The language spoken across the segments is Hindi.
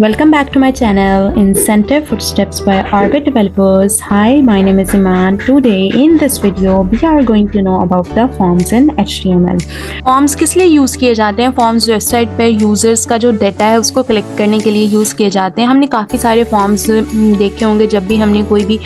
Welcome back to my channel Incentive Footsteps by Orbit Developers. Hi, my name is Iman. Today in this video we are going to know about the forms in HTML. Forms किस लिए यूज़ किए जाते हैं? फॉर्म्स वेबसाइट पर यूज़र्स का जो डाटा है उसको कलेक्ट करने के लिए यूज़ किए जाते हैं। हमने काफ़ी सारे फॉर्म्स देखे होंगे जब भी हमने कोई भी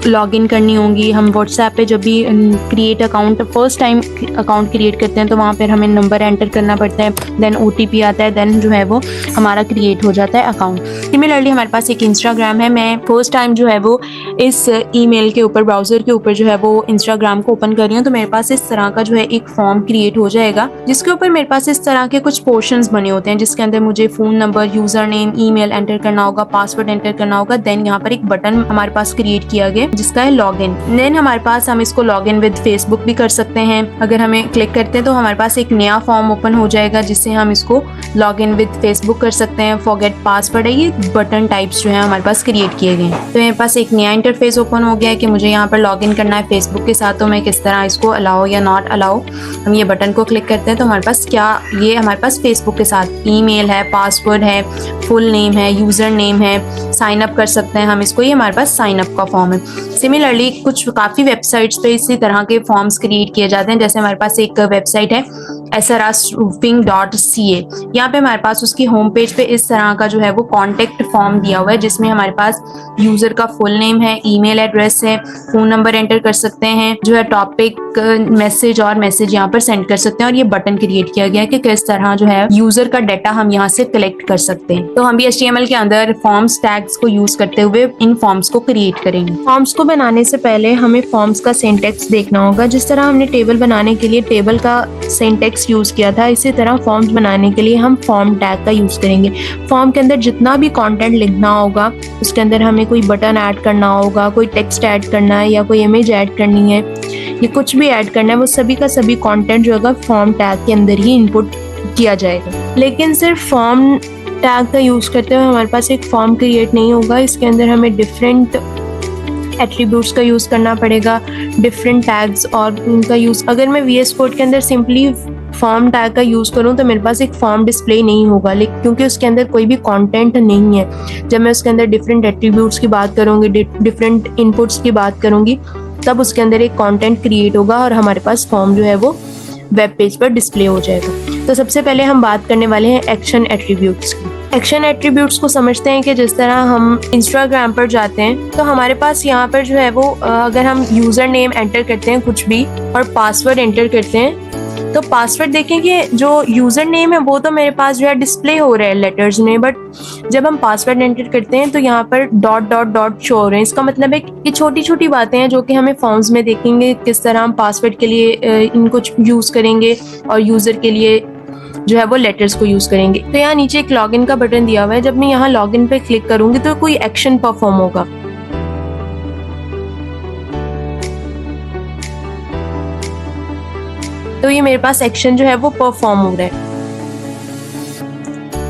लॉगिन करनी होगी। हम व्हाट्सएप पे जब भी create account first time account create करते हैं तो वहाँ पर हमें नंबर एंटर करना पड़ता है, देन OTP आता है, देन जो है वो हमारा क्रिएट हो जाता है अकाउंट। सिमिलरली हमारे पास एक इंस्टाग्राम है। मैं फर्स्ट टाइम जो है वो इस ईमेल के ऊपर ब्राउज़र के ऊपर जो है वो इंस्टाग्राम को ओपन कर रही हूँ, तो मेरे पास इस तरह का जो है एक फॉर्म क्रिएट हो जाएगा जिसके ऊपर मेरे पास इस तरह के कुछ पोर्शंस बने होते हैं जिसके अंदर मुझे phone number, user name, email enter करना होगा, पासवर्ड एंटर करना होगा। देन यहाँ पर एक बटन हमारे पास क्रिएट किया गया जिसका है लॉगिन। देन हमारे पास हम इसको लॉगिन विद फेसबुक भी कर सकते हैं। अगर हमें क्लिक करते हैं तो हमारे पास एक नया फॉर्म ओपन हो जाएगा जिससे हम इसको लॉगिन विद फेसबुक कर सकते हैं। फॉरगेट पासवर्ड है, ये बटन टाइप्स जो है हमारे पास क्रिएट किए गए हैं। तो मेरे पास एक नया इंटरफेस ओपन हो गया है कि मुझे यहाँ पर लॉगिन करना है फेसबुक के साथ, तो मैं किस तरह इसको अलाउ या नॉट अलाउ। हम ये बटन को क्लिक करते हैं तो हमारे पास ये हमारे पास फेसबुक के साथ ईमेल है, पासवर्ड है, फुल नेम है, यूज़र नेम है, साइन अप कर सकते हैं हम इसको। ये हमारे पास साइन अप का फॉर्म है। सिमिलरली कुछ काफ़ी वेबसाइट्स पे इसी तरह के फॉर्म्स क्रिएट किए जाते हैं। जैसे हमारे पास एक वेबसाइट है srsroofing.ca। यहाँ पे हमारे पास उसकी होम पेज पे इस तरह का जो है वो कॉन्टेक्ट फॉर्म दिया हुआ है जिसमें हमारे पास यूज़र का फुल नेम है, ईमेल एड्रेस है, फ़ोन नंबर एंटर कर सकते हैं, जो है टॉपिक, मैसेज और मैसेज यहाँ पर सेंड कर सकते हैं। और ये बटन क्रिएट किया गया है कि किस तरह जो है यूज़र का डाटा हम यहाँ से कलेक्ट कर सकते हैं। तो हम भी HTML के अंदर फॉर्म्स टैग्स को यूज़ करते हुए इन फॉर्म्स को क्रिएट करेंगे। फॉर्म्स को बनाने से पहले हमें फॉर्म्स का सिंटैक्स देखना होगा। जिस तरह हमने टेबल बनाने के लिए टेबल का सिंटैक्स यूज़ किया था, इसी तरह फॉर्म्स बनाने के लिए हम फॉर्म टैग का यूज़ करेंगे। फॉर्म के अंदर जितना भी कंटेंट लिखना होगा उसके अंदर हमें कोई बटन ऐड करना होगा, कोई टेक्स्ट ऐड करना है या कोई इमेज ऐड करनी है, ये कुछ भी ऐड करना है, वो सभी का सभी कंटेंट जो होगा फॉर्म टैग के अंदर ही इनपुट किया जाएगा। लेकिन सिर्फ फॉर्म टैग का यूज़ करते हुए हमारे पास एक फॉर्म क्रिएट नहीं होगा। इसके अंदर हमें डिफरेंट एट्रीब्यूट्स का यूज़ करना पड़ेगा, डिफरेंट टैग्स और उनका यूज़। अगर मैं VS कोड के अंदर सिंपली फॉर्म टैग का यूज़ करूँ तो मेरे पास एक फॉर्म डिस्प्ले नहीं होगा, लेकिन क्योंकि उसके अंदर कोई भी कंटेंट नहीं है। जब मैं उसके अंदर डिफरेंट एट्रीब्यूट्स की बात करूँगी, डिफरेंट इनपुट्स की बात करूँगी, तब उसके अंदर एक कंटेंट क्रिएट होगा और हमारे पास फॉर्म जो है वो वेब पेज पर डिस्प्ले हो जाएगा। तो सबसे पहले हम बात करने वाले हैं एक्शन एट्रीब्यूट्स की। एक्शन एट्रीब्यूट्स को समझते हैं कि जिस तरह हम इंस्टाग्राम पर जाते हैं तो हमारे पास यहाँ पर जो है वो अगर हम यूज़र नेम एंटर करते हैं कुछ भी और पासवर्ड एंटर करते हैं तो पासवर्ड देखें कि जो यूज़र नेम है वो तो मेरे पास जो है डिस्प्ले हो रहा है लेटर्स में, बट जब हम पासवर्ड एंटर करते हैं तो यहाँ पर डॉट डॉट डॉट शो हो रहे हैं। इसका मतलब है कि छोटी छोटी बातें हैं जो कि हमें फॉर्म्स में देखेंगे किस तरह हम पासवर्ड के लिए इनको यूज़ करेंगे और यूज़र के लिए जो है वो लेटर्स को यूज़ करेंगे। तो यहाँ नीचे एक लॉगिन का बटन दिया हुआ है। जब मैं यहाँ लॉगिन पे क्लिक करूँगी तो कोई एक्शन परफॉर्म होगा। तो ये मेरे पास एक्शन जो है वो परफॉर्म हो रहा है।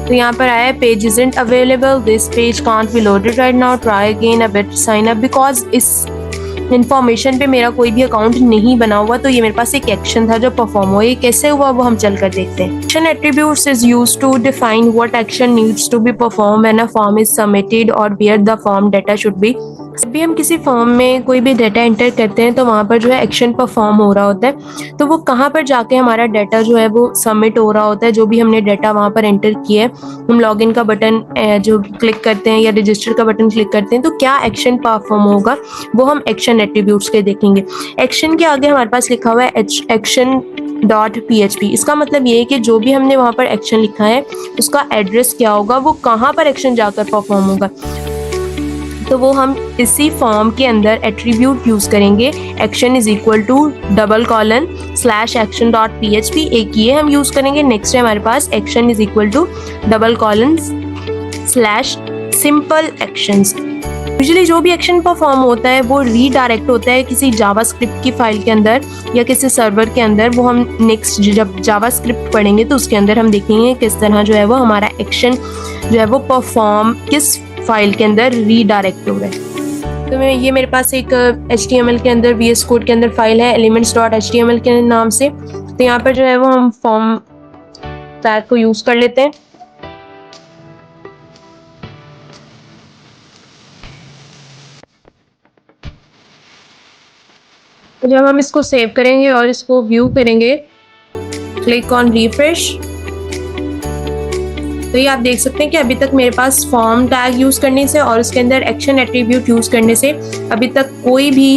तो यहाँ पर आया page isn't available, this page can't be loaded right now, try again a bit, sign up. Because इस इन्फॉर्मेशन पे मेरा कोई भी अकाउंट नहीं बना हुआ, तो ये मेरे पास एक एक्शन था जो परफॉर्म हुआ। ये कैसे हुआ वो हम चल कर देखते हैं। Action attributes is used to define what action needs to be perform when a form is submitted और where the form data should be. जब भी हम किसी फॉर्म में कोई भी डाटा एंटर करते हैं तो वहाँ पर जो है एक्शन परफॉर्म हो रहा होता है। तो वो कहाँ पर जाके हमारा डाटा जो है वो सबमिट हो रहा होता है, जो भी हमने डाटा वहाँ पर एंटर किया है। हम लॉगिन का बटन जो क्लिक करते हैं या रजिस्टर का बटन क्लिक करते हैं तो क्या एक्शन परफॉर्म होगा वो हम एक्शन एट्रीब्यूट्स के देखेंगे। एक्शन के आगे हमारे पास लिखा हुआ है एक्शन .php। इसका मतलब ये है कि जो भी हमने वहाँ पर एक्शन लिखा है उसका एड्रेस क्या होगा, वो कहाँ पर एक्शन जाकर परफॉर्म होगा। तो वो हम इसी फॉर्म के अंदर एट्रीब्यूट यूज़ करेंगे, action is equal to :action.php। एक ये हम यूज़ करेंगे। नेक्स्ट है हमारे पास action is equal to :simple actions। Usually जो भी एक्शन परफॉर्म होता है वो रीडायरेक्ट होता है किसी जावास्क्रिप्ट की फाइल के अंदर या किसी सर्वर के अंदर। वो हम नेक्स्ट जब जावास्क्रिप्ट पढ़ेंगे तो उसके अंदर हम देखेंगे किस तरह जो है वो हमारा एक्शन जो है वो परफॉर्म किस फाइल के अंदर रीडायरेक्ट हो रहा है। तो ये मेरे पास एक HTML के अंदर VS कोड के अंदर फाइल है elements.html के नाम से। तो यहाँ पर जो है वो हम फॉर्म टैग को यूज़ कर लेते हैं। तो जब हम इसको सेव करेंगे और इसको व्यू करेंगे, क्लिक ऑन रिफ्रेश, तो ये आप देख सकते हैं कि अभी तक मेरे पास फॉर्म टैग यूज करने से और उसके अंदर एक्शन एट्रीब्यूट यूज करने से अभी तक कोई भी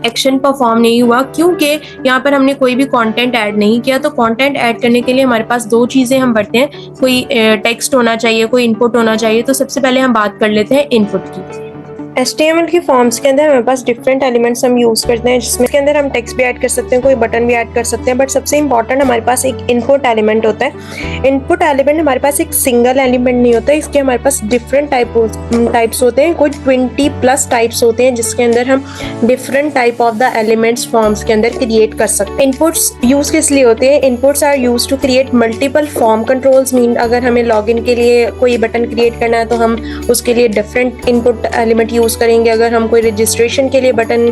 एक्शन परफॉर्म नहीं हुआ, क्योंकि यहाँ पर हमने कोई भी कंटेंट ऐड नहीं किया। तो कंटेंट ऐड करने के लिए हमारे पास दो चीजें हम बरते हैं, कोई टेक्स्ट होना चाहिए, कोई इनपुट होना चाहिए। तो सबसे पहले हम बात कर लेते हैं इनपुट की। HTML की फॉर्म्स के अंदर हमारे पास डिफरेंट एलिमेंट्स हम यूज करते हैं, जिसमें के अंदर हम टेक्स्ट भी ऐड कर सकते हैं, कोई बटन भी ऐड कर सकते हैं, बट सबसे इंपॉर्टेंट हमारे पास एक इनपुट एलिमेंट होता है। इनपुट एलिमेंट हमारे पास एक सिंगल एलिमेंट नहीं होता है, इसके हमारे पास डिफरेंट टाइप्स होते हैं, कोई 20+ टाइप्स होते हैं, जिसके अंदर हम different type of the elements forms के अंदर क्रिएट कर सकते हैं। इनपुट्स यूज किस लिए होते हैं? Inputs are used to create multiple form controls. Mean अगर हमें लॉगिन के लिए कोई बटन क्रिएट करना है तो हम उसके लिए डिफरेंट इनपुट एलिमेंट यूज करेंगे। अगर हम कोई रजिस्ट्रेशन के लिए बटन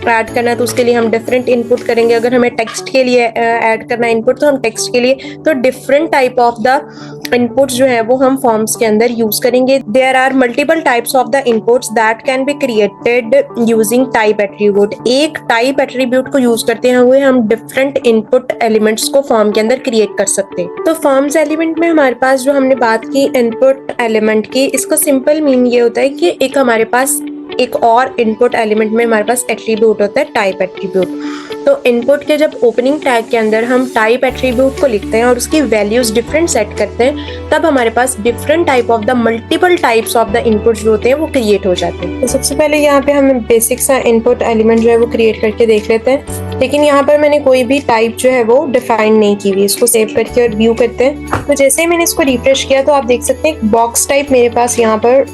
ऐड करना है तो उसके लिए हम डिफरेंट इनपुट करेंगे। अगर हमें टेक्स्ट के लिए ऐड करना है इनपुट तो हम टेक्स्ट के लिए, तो different type of the inputs जो है वो हम फॉर्म्स के अंदर यूज करेंगे। There are multiple types of the inputs that can be created using type attribute. एक टाइप एट्रीब्यूट को यूज करते हुए हम डिफरेंट इनपुट एलिमेंट्स को फॉर्म के अंदर क्रिएट कर सकते हैं। तो फॉर्म्स एलिमेंट में हमारे पास जो हमने बात की इनपुट एलिमेंट की, इसका सिंपल मीन ये होता है कि एक हमारे पास एक और इनपुट एलिमेंट में हमारे पास एट्रीब्यूट होता है टाइप एट्रीब्यूट। तो इनपुट के जब ओपनिंग टैग के अंदर हम टाइप एट्रीब्यूट को लिखते हैं और उसकी वैल्यूज डिफरेंट सेट करते हैं, तब हमारे पास different type of the multiple types of the input जो होते हैं वो क्रिएट हो जाते हैं। तो सबसे पहले यहाँ पे हम बेसिक सा इनपुट एलिमेंट जो है वो क्रिएट करके देख लेते हैं, लेकिन यहाँ पर मैंने कोई भी टाइप जो है वो डिफाइन नहीं की हुई। इसको सेव करके और व्यू करते हैं, तो जैसे ही मैंने इसको रिफ्रेश किया तो आप देख सकते हैं एक बॉक्स टाइप मेरे पास यहाँ पर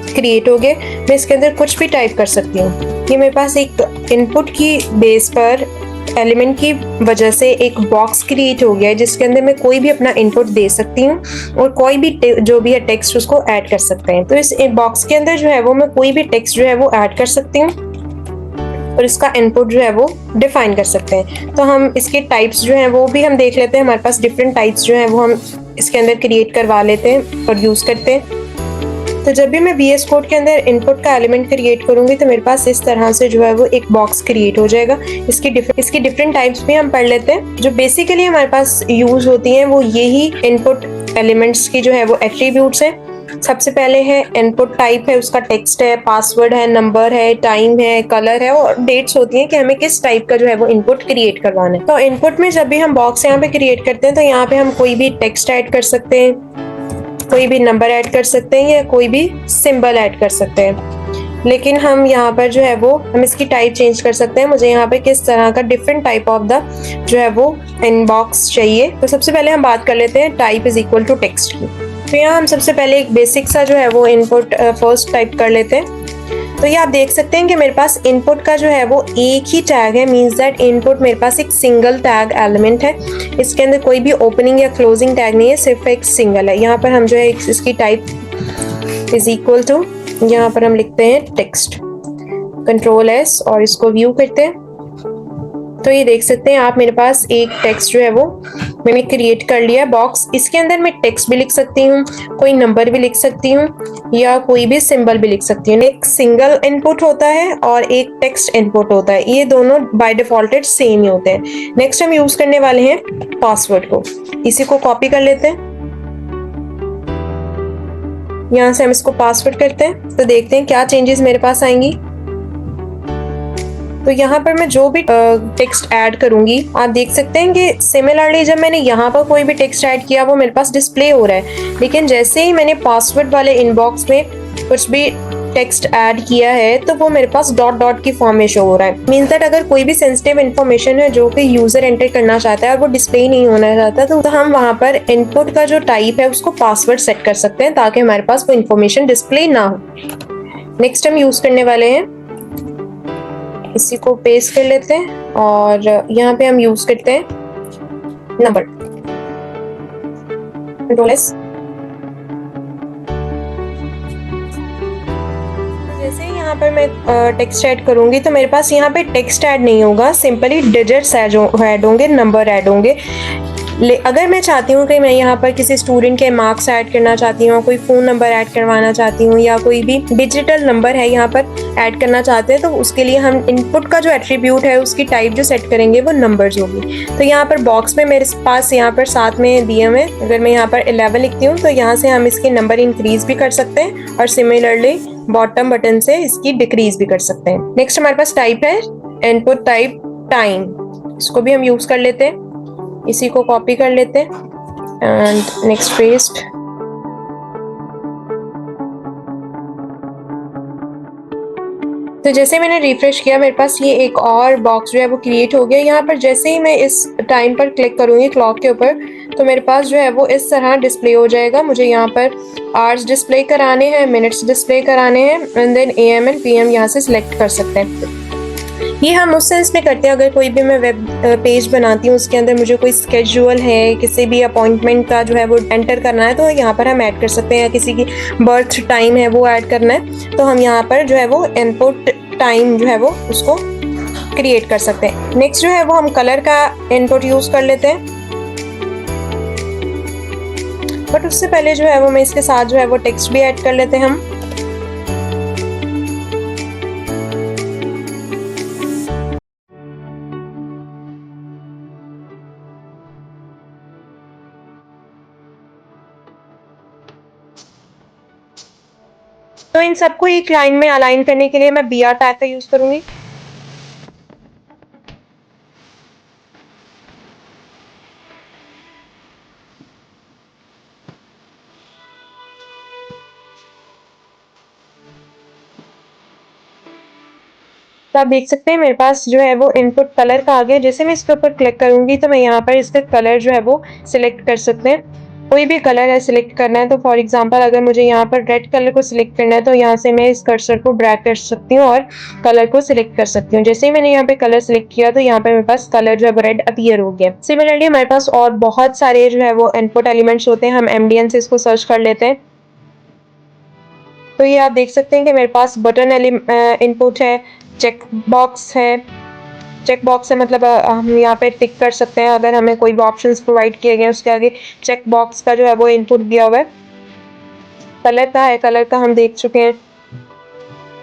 क्रिएट हो गए। मैं इसके अंदर कुछ भी टाइप कर सकती हूँ। ये मेरे पास एक इनपुट की बेस पर एलिमेंट की वजह से एक बॉक्स क्रिएट हो गया है, जिसके अंदर मैं कोई भी अपना इनपुट दे सकती हूँ और कोई भी जो भी है टेक्स्ट उसको ऐड कर सकते हैं। तो इस बॉक्स के अंदर जो है वो मैं कोई भी टेक्स्ट जो है वो ऐड कर सकती हूँ और इसका इनपुट जो है वो डिफाइन कर सकते हैं। तो हम इसके टाइप्स जो हैं वो भी हम देख लेते हैं। हमारे पास डिफरेंट टाइप्स जो हैं वो हम इसके अंदर क्रिएट करवा लेते हैं और यूज करते हैं। तो जब भी मैं VS कोड के अंदर इनपुट का एलिमेंट क्रिएट करूंगी तो मेरे पास इस तरह से जो है वो एक बॉक्स क्रिएट हो जाएगा। इसकी डिफरेंट टाइप्स भी हम पढ़ लेते हैं। जो बेसिकली हमारे पास यूज होती हैं वो यही इनपुट एलिमेंट्स की जो है वो एट्रीब्यूट्स हैं। सबसे पहले है इनपुट टाइप है, उसका टेक्स्ट है, पासवर्ड है, नंबर है, टाइम है, कलर है और डेट्स होती हैं कि हमें किस टाइप का जो है वो इनपुट क्रिएट करवाना है। तो इनपुट में जब भी हम बॉक्स यहाँ पे क्रिएट करते हैं तो यहाँ पे हम कोई भी टेक्स्ट ऐड कर सकते हैं, कोई भी नंबर ऐड कर सकते हैं या कोई भी सिंबल ऐड कर सकते हैं। लेकिन हम यहाँ पर जो है वो हम इसकी टाइप चेंज कर सकते हैं। मुझे यहाँ पे किस तरह का डिफरेंट टाइप ऑफ द जो है वो इनबॉक्स चाहिए। तो सबसे पहले हम बात कर लेते हैं type is equal to text की। तो यहाँ हम सबसे पहले एक बेसिक सा जो है वो इनपुट फर्स्ट टाइप कर लेते हैं। तो ये आप देख सकते हैं कि मेरे पास इनपुट का जो है वो एक ही टैग है, मींस दैट इनपुट मेरे पास एक सिंगल टैग एलिमेंट है। इसके अंदर कोई भी ओपनिंग या क्लोजिंग टैग नहीं है, सिर्फ एक सिंगल है। यहाँ पर हम जो है इसकी टाइप इज इक्वल टू, यहाँ पर हम लिखते हैं टेक्स्ट, Ctrl+S और इसको व्यू करते हैं। तो ये देख सकते हैं आप मेरे पास एक टेक्स्ट जो है वो मैंने क्रिएट कर लिया बॉक्स। इसके अंदर मैं टेक्स्ट भी लिख सकती हूँ, कोई नंबर भी लिख सकती हूँ या कोई भी सिंबल भी लिख सकती हूँ। एक सिंगल इनपुट होता है और एक टेक्स्ट इनपुट होता है, ये दोनों बाय डिफॉल्टेड सेम ही होते हैं। नेक्स्ट हम यूज करने वाले हैं पासवर्ड को। इसी को कॉपी कर लेते हैं, यहाँ से हम इसको पासवर्ड करते हैं। तो देखते हैं क्या चेंजेस मेरे पास आएंगी। तो यहाँ पर मैं जो भी टेक्स्ट ऐड करूंगी आप देख सकते हैं कि सिमिलरली जब मैंने यहाँ पर कोई भी टेक्स्ट ऐड किया वो मेरे पास डिस्प्ले हो रहा है, लेकिन जैसे ही मैंने पासवर्ड वाले इनबॉक्स में कुछ भी टेक्स्ट ऐड किया है तो वो मेरे पास डॉट डॉट की फॉर्म में शो हो रहा है। मींस दैट अगर कोई भी सेंसिटिव इन्फॉर्मेशन है जो कि यूजर एंटर करना चाहता है और वो डिस्प्ले नहीं होना चाहता तो हम वहाँ पर इनपुट का जो टाइप है उसको पासवर्ड सेट कर सकते हैं ताकि हमारे पास वो इन्फॉर्मेशन डिस्प्ले ना हो। नेक्स्ट हम यूज करने वाले हैं, इसी को पेस्ट कर लेते हैं और यहाँ पे हम यूज करते हैं नंबर, Ctrl+S। जैसे यहाँ पर मैं टेक्स्ट ऐड करूंगी तो मेरे पास यहाँ पे टेक्स्ट ऐड नहीं होगा, सिंपली डिजिट्स ऐड होंगे, नंबर ऐड होंगे। अगर मैं चाहती हूँ कि मैं यहाँ पर किसी स्टूडेंट के मार्क्स ऐड करना चाहती हूँ, कोई फ़ोन नंबर ऐड करवाना चाहती हूँ या कोई भी डिजिटल नंबर है यहाँ पर ऐड करना चाहते हैं, तो उसके लिए हम इनपुट का जो एट्रीब्यूट है उसकी टाइप जो सेट करेंगे वो नंबर्स होगी। तो यहाँ पर बॉक्स में मेरे पास यहाँ पर साथ में दिए हुए, अगर मैं यहाँ पर 11 लिखती हूँ तो यहाँ से हम इसके नंबर इंक्रीज भी कर सकते हैं और सिमिलरली बॉटम बटन से इसकी डिक्रीज भी कर सकते हैं। नेक्स्ट हमारे पास टाइप है इनपुट टाइप टाइम, इसको भी हम यूज कर लेते हैं, इसी को कॉपी कर लेते हैं एंड नेक्स्ट पेस्ट। तो जैसे मैंने रिफ्रेश किया मेरे पास ये एक और बॉक्स जो है वो क्रिएट हो गया। यहाँ पर जैसे ही मैं इस टाइम पर क्लिक करूँगी क्लॉक के ऊपर तो मेरे पास जो है वो इस तरह डिस्प्ले हो जाएगा। मुझे यहाँ पर आवर्स डिस्प्ले कराने हैं, मिनट्स डिस्प्ले कराने हैं and then AM and PM यहाँ से सिलेक्ट कर सकते हैं। ये हम उस सेंस में करते हैं अगर कोई भी मैं वेब पेज बनाती हूँ उसके अंदर मुझे कोई स्केड्यूल है, किसी भी अपॉइंटमेंट का जो है वो एंटर करना है तो यहाँ पर हम ऐड कर सकते हैं, या किसी की बर्थ टाइम है वो ऐड करना है तो हम यहाँ पर जो है वो इनपुट टाइम जो है वो उसको क्रिएट कर सकते हैं। नेक्स्ट जो है वो हम कलर का इनपुट यूज़ कर लेते हैं, बट उससे पहले जो है वो मैं इसके साथ जो है वो टेक्स्ट भी ऐड कर लेते हैं हम। तो इन सबको एक लाइन में अलाइन करने के लिए मैं BR टैग का यूज करूंगी। तो आप देख सकते हैं मेरे पास जो है वो इनपुट कलर का आ गया। जैसे मैं इसके ऊपर क्लिक करूंगी तो मैं यहाँ पर इसका कलर जो है वो सिलेक्ट कर सकते हैं, कोई भी कलर है सिलेक्ट करना है। तो फॉर एग्जांपल अगर मुझे यहाँ पर रेड कलर को सिलेक्ट करना है तो यहाँ से मैं इस कर्सर को ड्रैग कर सकती हूँ और कलर को सिलेक्ट कर सकती हूँ। जैसे ही मैंने यहाँ पे कलर सिलेक्ट किया तो यहाँ पे मेरे पास कलर जो है वो रेड अपीयर हो गया। सिमिलरली हमारे पास और बहुत सारे जो है वो इनपुट एलिमेंट्स होते हैं, हम MDN से इसको सर्च कर लेते हैं। तो ये आप देख सकते हैं कि मेरे पास बटन इनपुट है, चेक बॉक्स है। चेक बॉक्स है मतलब हम यहाँ पे टिक कर सकते हैं अगर हमें कोई भी ऑप्शंस प्रोवाइड किए गए हैं उसके आगे चेक बॉक्स का जो है वो इनपुट दिया हुआ है। कलर का है, कलर का हम देख चुके हैं।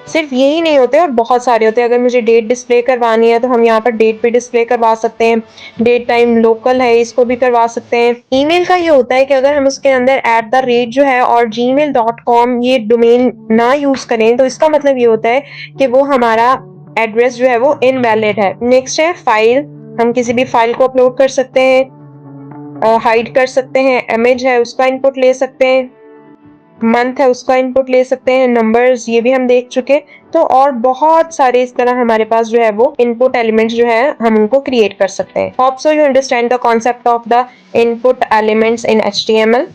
सिर्फ यही नहीं होते और बहुत सारे होते हैं। अगर मुझे डेट डिस्प्ले करवानी है तो हम यहाँ पर डेट भी डिस्प्ले करवा सकते हैं। डेट टाइम लोकल है इसको भी करवा सकते हैं। ईमेल का ये होता है कि अगर हम उसके अंदर @ जो है और gmail.com ये डोमेन ना यूज करें तो इसका मतलब ये होता है कि वो हमारा एड्रेस जो है वो इनवैलिड है। नेक्स्ट है फाइल, हम किसी भी फाइल को अपलोड कर सकते हैं, हाइड कर सकते हैं। इमेज है उसका इनपुट ले सकते हैं, मंथ है उसका इनपुट ले सकते हैं, नंबर्स ये भी हम देख चुके। तो और बहुत सारे इस तरह हमारे पास जो है वो इनपुट एलिमेंट्स जो है हम उनको क्रिएट कर सकते हैं। Hope so you understand the concept of the input elements in HTML।